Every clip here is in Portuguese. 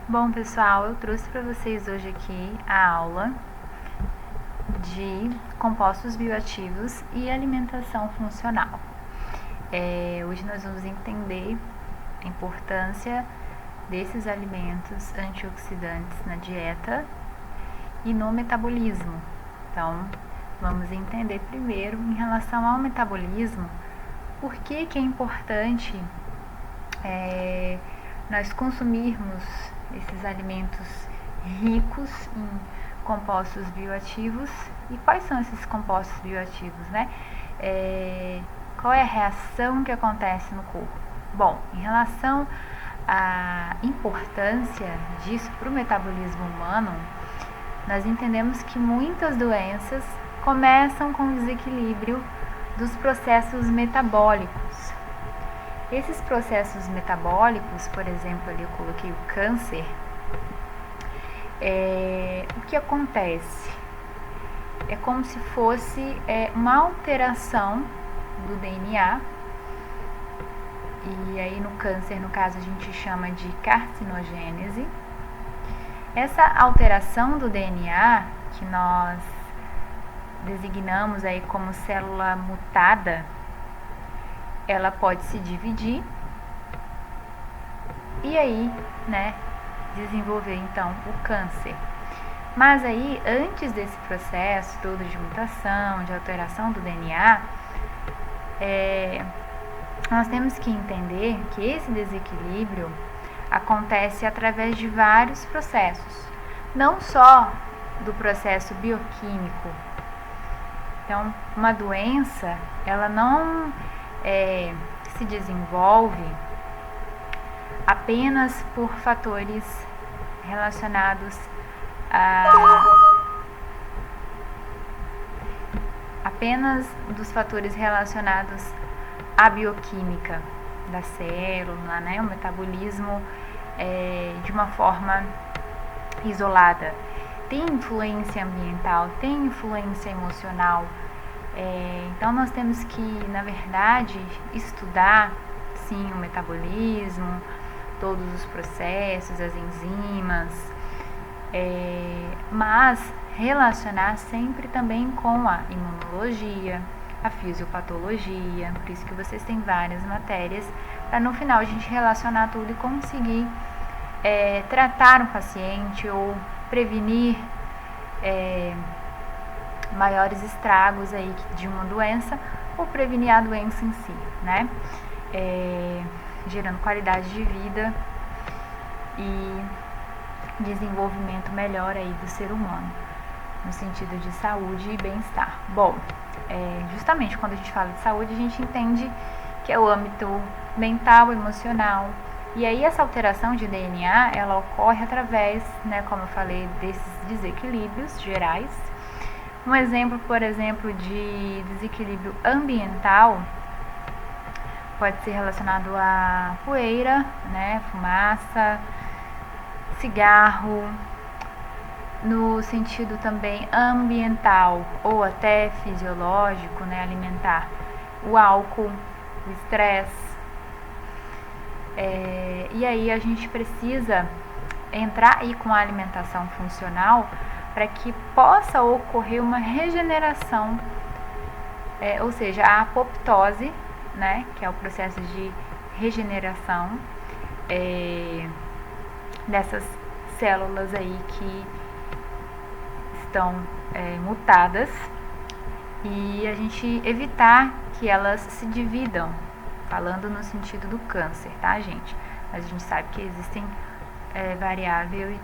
Bom, pessoal, eu trouxe para vocês hoje aqui a aula de compostos bioativos e alimentação funcional. Hoje nós vamos entender a importância desses alimentos antioxidantes na dieta e no metabolismo. Então, vamos entender primeiro em relação ao metabolismo, por que é importante nós consumirmos esses alimentos ricos em compostos bioativos. E quais são esses compostos bioativos, né? Qual é a reação que acontece no corpo? Bom, em relação à importância disso para o metabolismo humano, nós entendemos que muitas doenças começam com o desequilíbrio dos processos metabólicos. Esses processos metabólicos, por exemplo, ali eu coloquei o câncer, o que acontece? É como se fosse uma alteração do DNA, e aí no câncer, no caso, a gente chama de carcinogênese. Essa alteração do DNA, que nós designamos aí como célula mutada, ela pode se dividir e aí, desenvolver então o câncer. Mas aí, antes desse processo todo de mutação, de alteração do DNA, nós temos que entender que esse desequilíbrio acontece através de vários processos, não só do processo bioquímico. Então, uma doença, ela não se desenvolve apenas por fatores relacionados à bioquímica da célula, o metabolismo de uma forma isolada. Tem influência ambiental, tem influência emocional. Então nós temos que, na verdade, estudar sim o metabolismo, todos os processos, as enzimas, mas relacionar sempre também com a imunologia, a fisiopatologia. Por isso que vocês têm várias matérias, para no final a gente relacionar tudo e conseguir tratar um paciente ou prevenir maiores estragos aí de uma doença, ou prevenir a doença em si, gerando qualidade de vida e desenvolvimento melhor aí do ser humano, no sentido de saúde e bem-estar. Bom, justamente quando a gente fala de saúde, a gente entende que é o âmbito mental, emocional. E aí essa alteração de DNA, ela ocorre através, como eu falei, desses desequilíbrios gerais. Um exemplo, por exemplo, de desequilíbrio ambiental pode ser relacionado a poeira, fumaça, cigarro, no sentido também ambiental ou até fisiológico, alimentar, o álcool, o estresse. E aí a gente precisa entrar aí com a alimentação funcional para que possa ocorrer uma regeneração, ou seja, a apoptose, que é o processo de regeneração dessas células aí que estão mutadas, e a gente evitar que elas se dividam, falando no sentido do câncer, tá, gente? Mas a gente sabe que existem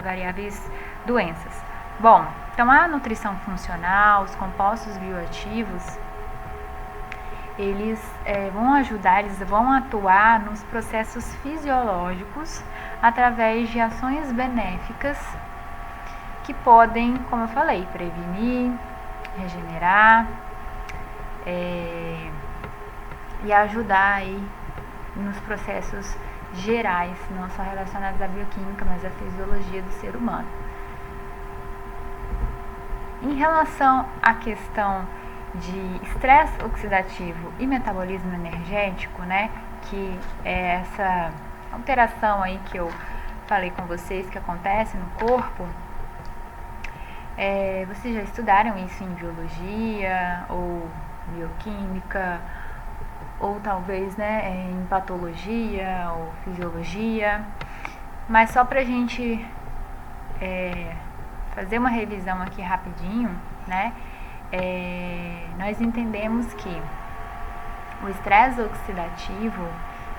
variáveis doenças. Bom, então a nutrição funcional, os compostos bioativos, eles vão atuar nos processos fisiológicos através de ações benéficas que podem, como eu falei, prevenir, regenerar e ajudar aí nos processos gerais, não só relacionados à bioquímica, mas à fisiologia do ser humano. Em relação à questão de estresse oxidativo e metabolismo energético, que é essa alteração aí que eu falei com vocês que acontece no corpo, vocês já estudaram isso em biologia ou bioquímica, ou talvez, né, em patologia ou fisiologia, mas só pra gente fazer uma revisão aqui rapidinho, né, nós entendemos que o estresse oxidativo,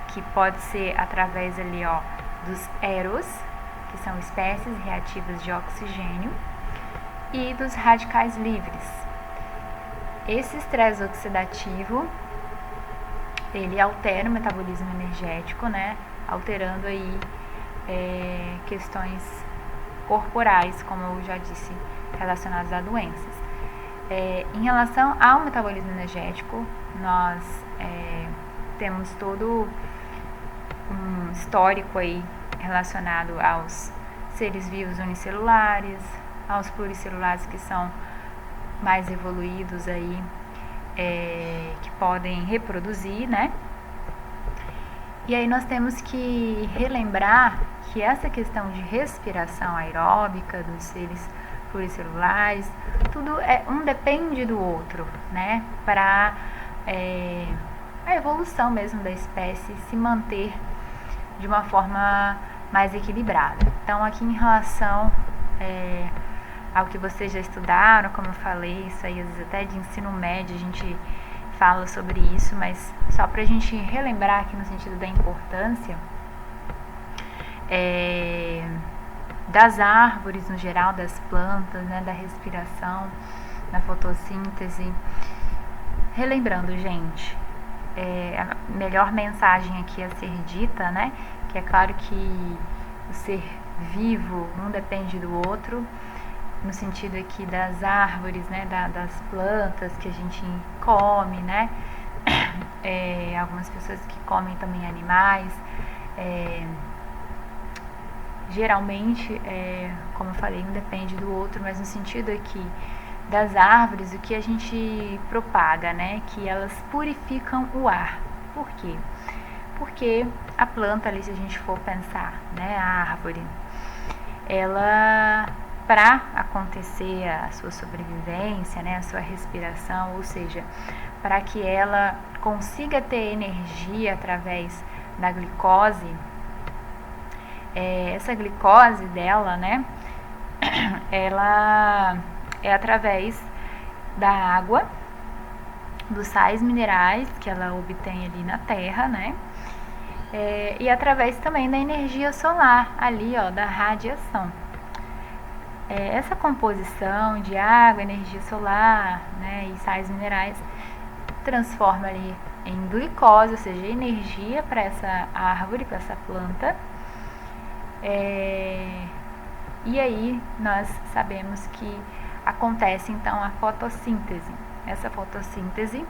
que pode ser através ali, ó, dos eros, que são espécies reativas de oxigênio, e dos radicais livres. Esse estresse oxidativo, ele altera o metabolismo energético, né, alterando aí questões corporais, como eu já disse, relacionadas a doenças. Em relação ao metabolismo energético, nós temos todo um histórico aí relacionado aos seres vivos unicelulares, aos pluricelulares que são mais evoluídos aí, que podem reproduzir, né? E aí nós temos que relembrar que essa questão de respiração aeróbica dos seres pluricelulares, tudo um depende do outro, né? Para a evolução mesmo da espécie se manter de uma forma mais equilibrada. Então, aqui em relação ao que vocês já estudaram, como eu falei, isso aí às vezes até de ensino médio a gente fala sobre isso, mas só para a gente relembrar aqui no sentido da importância das árvores no geral, das plantas, né, da respiração, da fotossíntese. Relembrando, gente, a melhor mensagem aqui a ser dita, né, que é claro que o ser vivo um depende do outro, no sentido aqui das árvores, né, das plantas que a gente come, né, algumas pessoas que comem também animais, geralmente, como eu falei, um depende do outro, mas no sentido aqui das árvores, o que a gente propaga, né, que elas purificam o ar. Por quê? Porque a planta ali, se a gente for pensar, né, a árvore, ela, para acontecer a sua sobrevivência, né, a sua respiração, ou seja, para que ela consiga ter energia através da glicose, essa glicose dela, né, ela é através da água, dos sais minerais que ela obtém ali na terra, né, e através também da energia solar, ali, ó, da radiação. Essa composição de água, energia solar, né, e sais minerais transforma ali em glicose, ou seja, energia para essa árvore, para essa planta. E aí nós sabemos que acontece então a fotossíntese. Essa fotossíntese,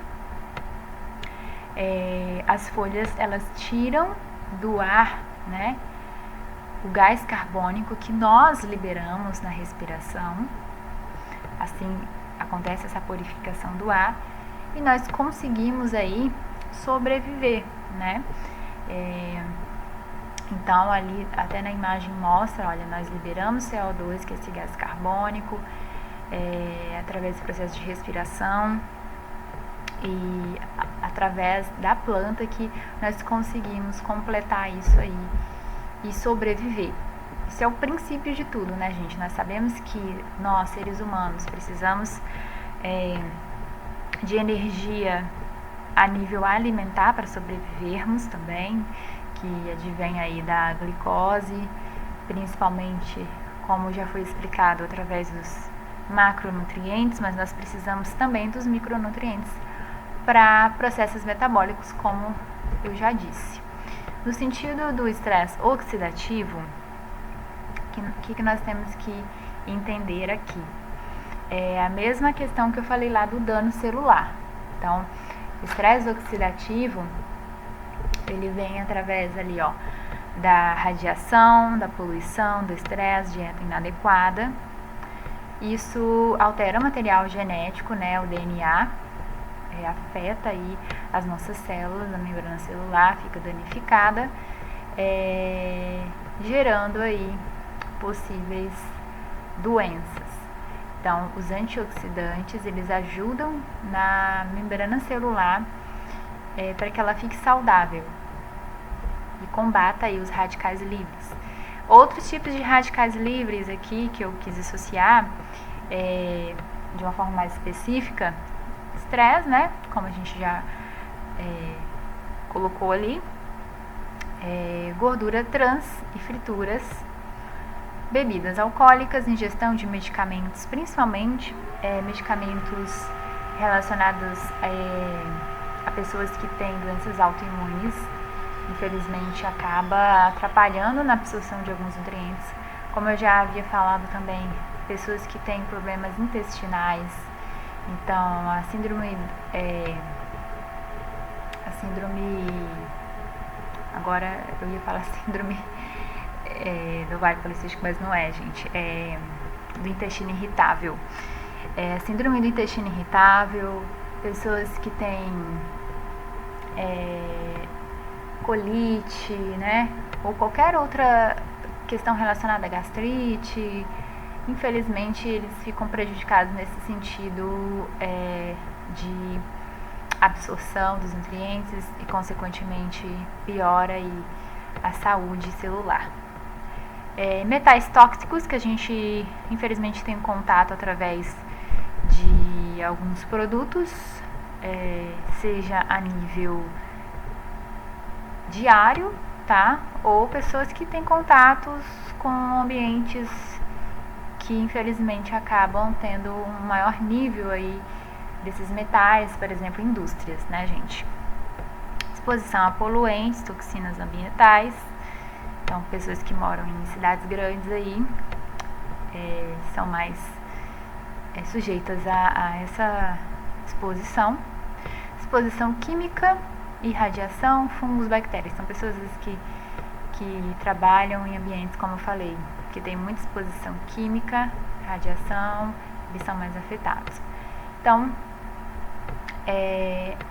as folhas elas tiram do ar, né, o gás carbônico que nós liberamos na respiração. Assim acontece essa purificação do ar e nós conseguimos aí sobreviver, né? Então ali até na imagem mostra, olha, nós liberamos CO2, que é esse gás carbônico, através do processo de respiração, e através da planta que nós conseguimos completar isso aí e sobreviver. Isso é o princípio de tudo, né, gente? Nós sabemos que nós, seres humanos, precisamos de energia a nível alimentar para sobrevivermos também, que advém aí da glicose, principalmente, como já foi explicado, através dos macronutrientes, mas nós precisamos também dos micronutrientes para processos metabólicos, como eu já disse. No sentido do estresse oxidativo, o que nós temos que entender aqui? É a mesma questão que eu falei lá do dano celular. Então, o estresse oxidativo, ele vem através ali, ó, da radiação, da poluição, do estresse, dieta inadequada. Isso altera o material genético, né, o DNA, afeta aí as nossas células, a membrana celular fica danificada, gerando aí possíveis doenças. Então, os antioxidantes, eles ajudam na membrana celular para que ela fique saudável e combata aí os radicais livres. Outros tipos de radicais livres aqui que eu quis associar de uma forma mais específica, estresse, né? Como a gente já colocou ali, gordura trans e frituras, bebidas alcoólicas, ingestão de medicamentos, principalmente medicamentos relacionados a pessoas que têm doenças autoimunes. Infelizmente acaba atrapalhando na absorção de alguns nutrientes. Como eu já havia falado também, pessoas que têm problemas intestinais. Então a síndrome agora eu ia falar síndrome do ovário policístico, mas não é, gente, do intestino irritável. Síndrome do intestino irritável, pessoas que têm colite, né, ou qualquer outra questão relacionada à gastrite, infelizmente eles ficam prejudicados nesse sentido de absorção dos nutrientes e consequentemente piora aí a saúde celular. Metais tóxicos que a gente infelizmente tem contato através de alguns produtos, seja a nível diário, tá? Ou pessoas que têm contatos com ambientes que infelizmente acabam tendo um maior nível aí desses metais, por exemplo, indústrias, né, gente? Exposição a poluentes, toxinas ambientais. Então, pessoas que moram em cidades grandes aí são mais sujeitas a essa exposição. Exposição química e radiação, fungos, bactérias. São pessoas que trabalham em ambientes, como eu falei, que tem muita exposição química, radiação, eles são mais afetados. Então,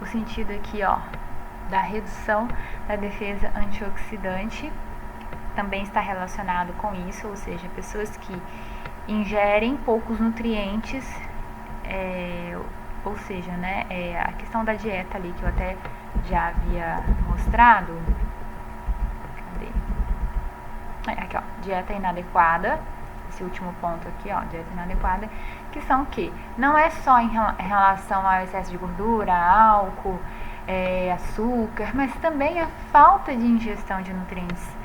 o sentido aqui, ó, da redução da defesa antioxidante também está relacionado com isso, ou seja, pessoas que ingerem poucos nutrientes, ou seja, né, a questão da dieta ali que eu até já havia mostrado. Cadê? Aqui, ó, dieta inadequada. Esse último ponto aqui, ó, dieta inadequada, que são o quê? Não é só em relação ao excesso de gordura, álcool, açúcar, mas também a falta de ingestão de nutrientes,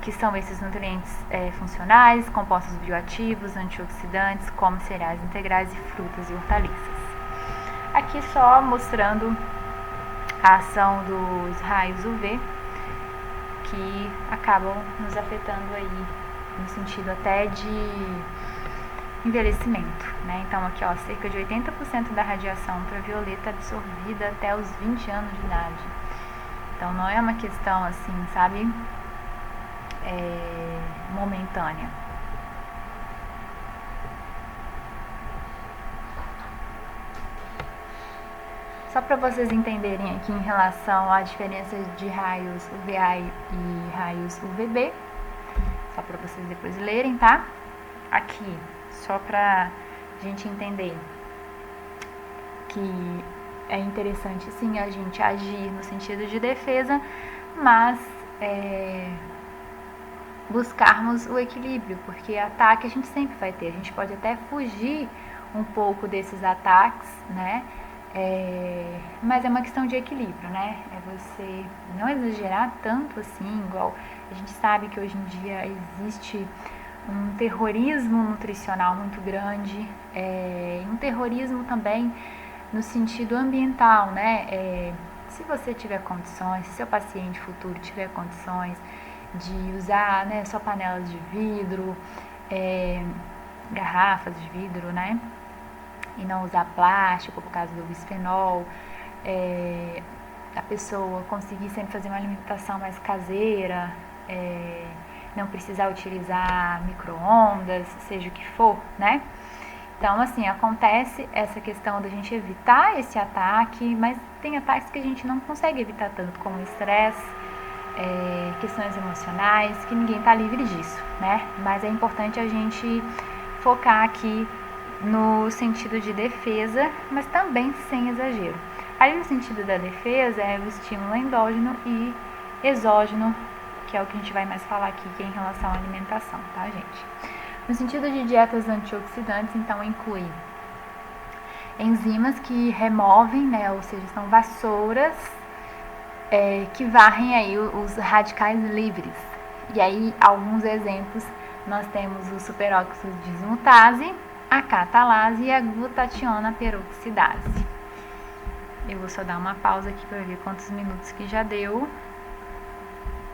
que são esses nutrientes funcionais, compostos bioativos, antioxidantes, como cereais integrais e frutas e hortaliças. Aqui só mostrando a ação dos raios UV, que acabam nos afetando aí no sentido até de envelhecimento, né? Então aqui, ó, cerca de 80% da radiação ultravioleta absorvida até os 20 anos de idade. Então não é uma questão assim, sabe, momentânea. Só para vocês entenderem aqui em relação à diferença de raios UVA e raios UVB, só para vocês depois lerem, tá? Aqui, só pra gente entender que é interessante sim a gente agir no sentido de defesa, mas buscarmos o equilíbrio, porque ataque a gente sempre vai ter, a gente pode até fugir um pouco desses ataques, né? Mas é uma questão de equilíbrio, né? É você não exagerar tanto assim, igual a gente sabe que hoje em dia existe um terrorismo nutricional muito grande, um terrorismo também no sentido ambiental, né? Se você tiver condições, se seu paciente futuro tiver condições de usar, né, só panelas de vidro, garrafas de vidro, né? E não usar plástico por causa do bisfenol, a pessoa conseguir sempre fazer uma alimentação mais caseira, não precisar utilizar micro-ondas, seja o que for, né? Então, assim, acontece essa questão da gente evitar esse ataque, mas tem ataques que a gente não consegue evitar tanto, como o estresse, questões emocionais, que ninguém está livre disso, né? Mas é importante a gente focar aqui no sentido de defesa, mas também sem exagero. Aí no sentido da defesa é o estímulo endógeno e exógeno, que é o que a gente vai mais falar aqui, que é em relação à alimentação, tá, gente? No sentido de dietas antioxidantes, então inclui enzimas que removem, né, ou seja, são vassouras que varrem aí os radicais livres. E aí, alguns exemplos, nós temos o superóxido de dismutase, a catalase e a glutationa peroxidase. Eu vou só dar uma pausa aqui para ver quantos minutos que já deu.